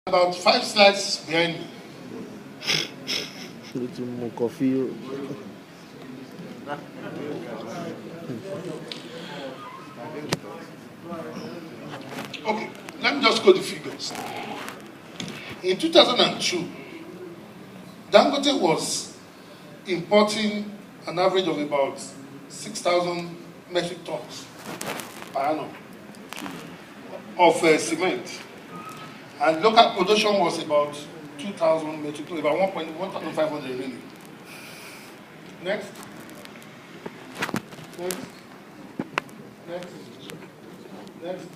About 5 slides behind me. Little more coffee. Okay, let me just go the figures. In 2002, Dangote was importing an average of about 6,000 metric tons per annum of cement. And local production was about 2,000 metric tons, about 1,500 really. Next. Next. Next. Next.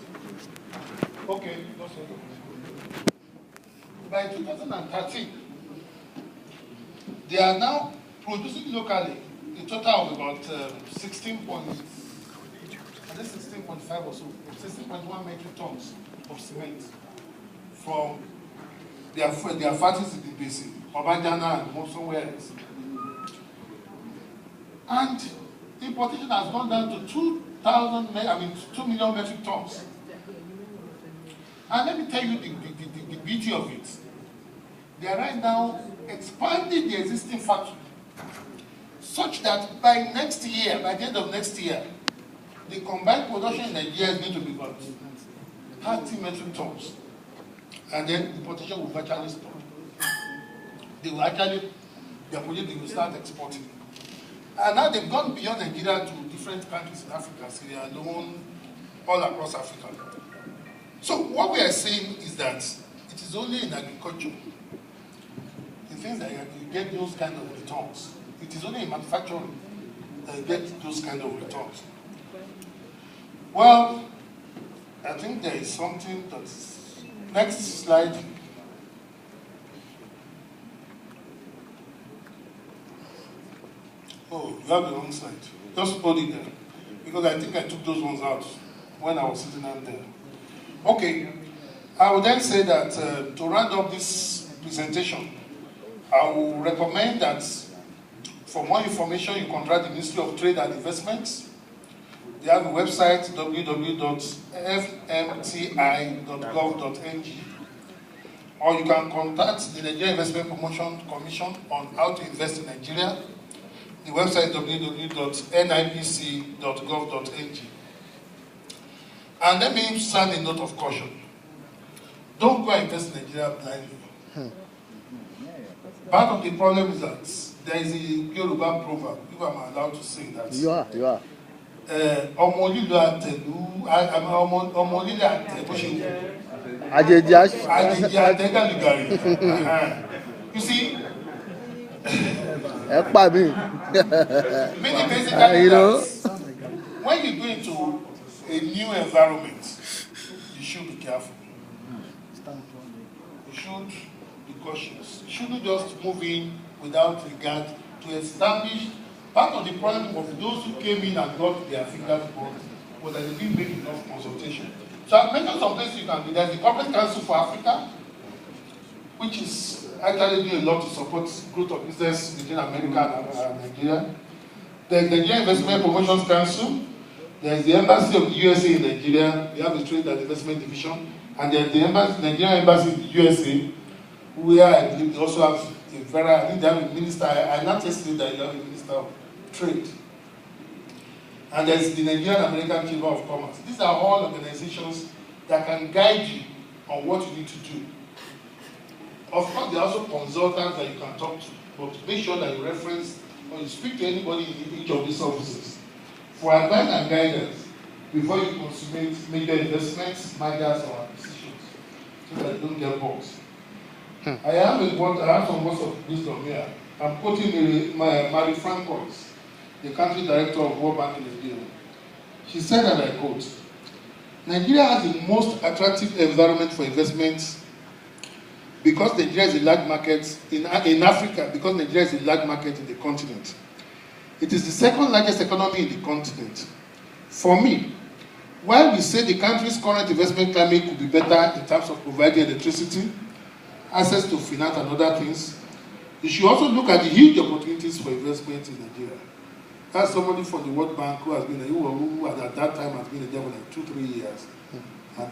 Okay. By 2013, they are now producing locally a total of about 16.5 or so, 16.1 metric tons of cement from their factories in the basin, Obajana and somewhere else. And importation has gone down to 2 million metric tons. And let me tell you the beauty of it. They are right now expanding the existing factory such that by next year, by the end of next year, the combined production in Nigeria is going to be about 30 metric tons. And then the production will virtually stop. They will start exporting. And now they've gone beyond Nigeria to different countries in Africa, Syria, Lebanon, all across Africa. So what we are saying is that it is only in agriculture, in things that you get those kind of returns. It is only in manufacturing that you get those kind of returns. Well, I think there is something that's... Next slide. Oh, you have the wrong slide. Just hold it there. Because I think I took those ones out when I was sitting down there. Okay. I would then say that to round up this presentation, I will recommend that for more information, you contact the Ministry of Trade and Investment. They have a website, www.fmti.gov.ng. Or you can contact the Nigeria Investment Promotion Commission on how to invest in Nigeria. The website www.nipc.gov.ng. And let me sound a note of caution. Don't go and invest in Nigeria blindly. Part of the problem is that there is a Yoruba proverb, if I'm allowed to say that. You are. You see, meaning basically that when you go into a new environment, you should be careful. You should be cautious. You shouldn't just move in without regard to establish. Part of the problem of those who came in and got their fingers burnt was that they didn't make enough consultation. So I've mentioned some places you can be. There's the Corporate Council for Africa, which is actually doing a lot to support growth of business between America and Nigeria. There's the Nigeria Investment Promotions Council. There's the Embassy of the USA in Nigeria. We have the Trade and Investment Division. And there's the Nigerian Embassy in the USA, where I believe they also have I think they have a minister. I not yesterday that you have a minister of Trade. And there's the Nigerian American Chamber of Commerce. These are all organizations that can guide you on what you need to do. Of course, there are also consultants that you can talk to, but make sure that you reference or you speak to anybody in each of these offices for advice and guidance before you consummate major investments, mergers, or acquisitions, so that you don't get bogged. I have some words of wisdom here. I'm quoting Marie Francois, the country director of World Bank in Nigeria. She said, and I quote, "Nigeria has the most attractive environment for investments because Nigeria is a large market in Africa, because Nigeria is a large market in the continent. It is the second largest economy in the continent. For me, while we say the country's current investment climate could be better in terms of providing electricity, access to finance and other things, you should also look at the huge opportunities for investment in Nigeria." That's somebody from the World Bank who has been who at that time has been there for like 2-3 years, and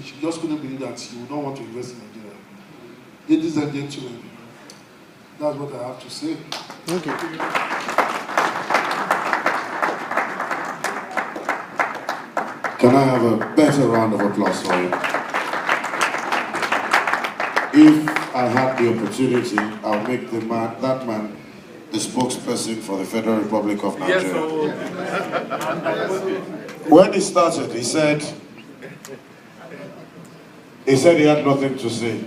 she just couldn't believe that she would not want to invest in Nigeria. Ladies and gentlemen, that's what I have to say. Okay. Can I have a better round of applause for you? If I had the opportunity, I'll make that man the spokesperson for the Federal Republic of Nigeria. When he started, he said he had nothing to say.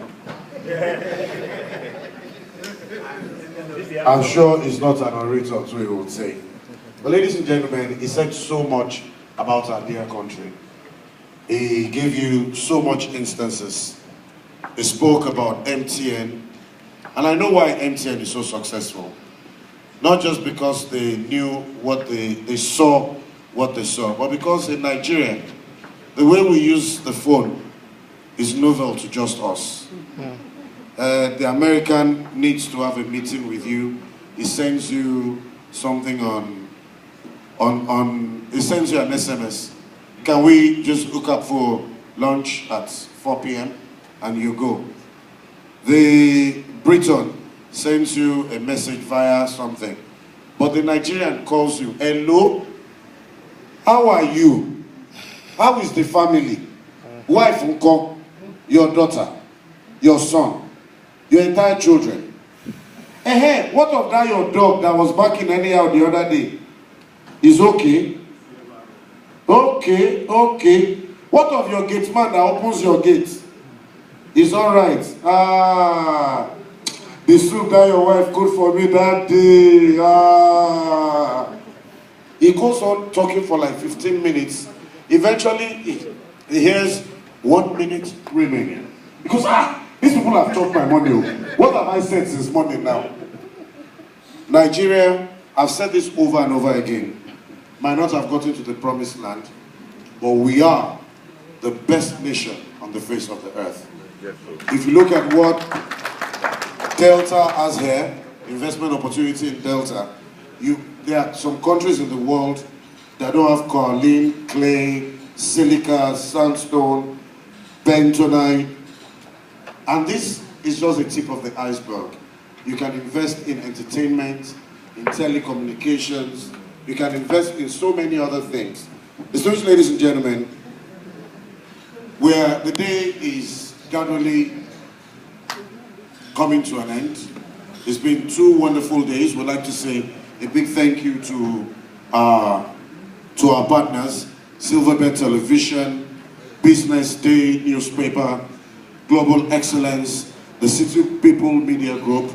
I'm sure it's not an orator, so he would say. But ladies and gentlemen, he said so much about our dear country. He gave you so much instances. He spoke about MTN, and I know why MTN is so successful. Not just because they knew what they saw what they saw, but because in Nigeria, the way we use the phone is novel to just us. The American needs to have a meeting with you. He sends you something he sends you an SMS. Can we just hook up for lunch at 4 p.m. and you go? The Briton sends you a message via something. But the Nigerian calls you, hello, how are you? How is the family? Wife, uncle, your daughter, your son, your entire children. What of that your dog that was barking anyhow the other day? Is okay? Okay. What of your gate man that opens your gate? Is alright. The soup that your wife cooked for me that day. He goes on talking for like 15 minutes. Eventually, he hears 1 minute remaining. Because, these people have chopped my money. What have I said since morning now? Nigeria, I've said this over and over again, might not have gotten to the promised land, but we are the best nation on the face of the earth. If you look at what Delta has here, investment opportunity in Delta, there are some countries in the world that don't have kaolin, clay, silica, sandstone, bentonite, and this is just the tip of the iceberg. You can invest in entertainment, in telecommunications, you can invest in so many other things. Distinguished ladies and gentlemen, where the day is gradually coming to an end. It's been 2 wonderful days. We'd like to say a big thank you to our partners, Silverbird Television, Business Day newspaper, Global Excellence, the City People Media Group.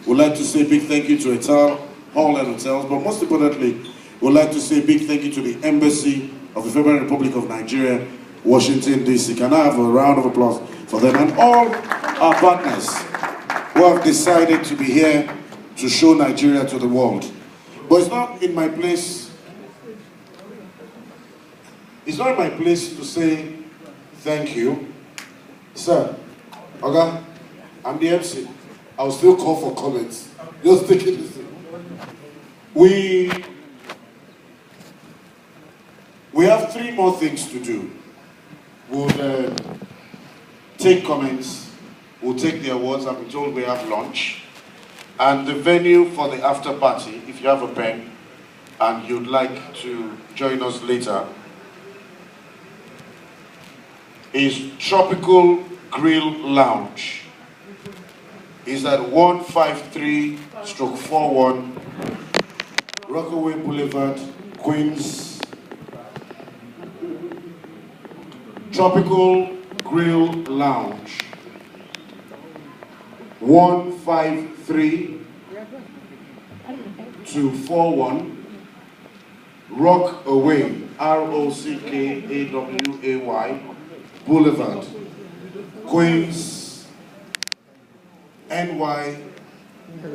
We'd like to say a big thank you to Etal Hall and Hotels, but most importantly, we'd like to say a big thank you to the Embassy of the Federal Republic of Nigeria, Washington, D.C. Can I have a round of applause for them and all our partners who have decided to be here to show Nigeria to the world. But it's not in my place to say thank you. Sir, okay, I'm the MC. I'll still call for comments. Just take it easy. We have 3 more things to do. We'll take comments, we'll take the awards. I've been told we have lunch. And the venue for the after party, if you have a pen and you'd like to join us later, is Tropical Grill Lounge. Is at 153/41 Rockaway Boulevard, Queens. Tropical Grill Lounge. 153/41 Rockaway, Rockaway Boulevard, Queens, NY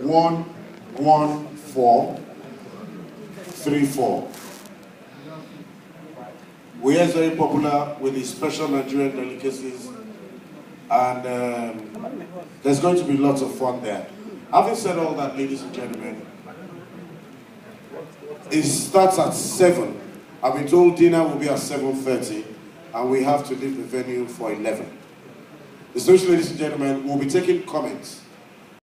11434. We are very popular with the special Nigerian delicacies, and there's going to be lots of fun there. Having said all that, ladies and gentlemen, it starts at 7. I've been told dinner will be at 7:30, and we have to leave the venue for 11. Distinguished ladies and gentlemen, we'll be taking comments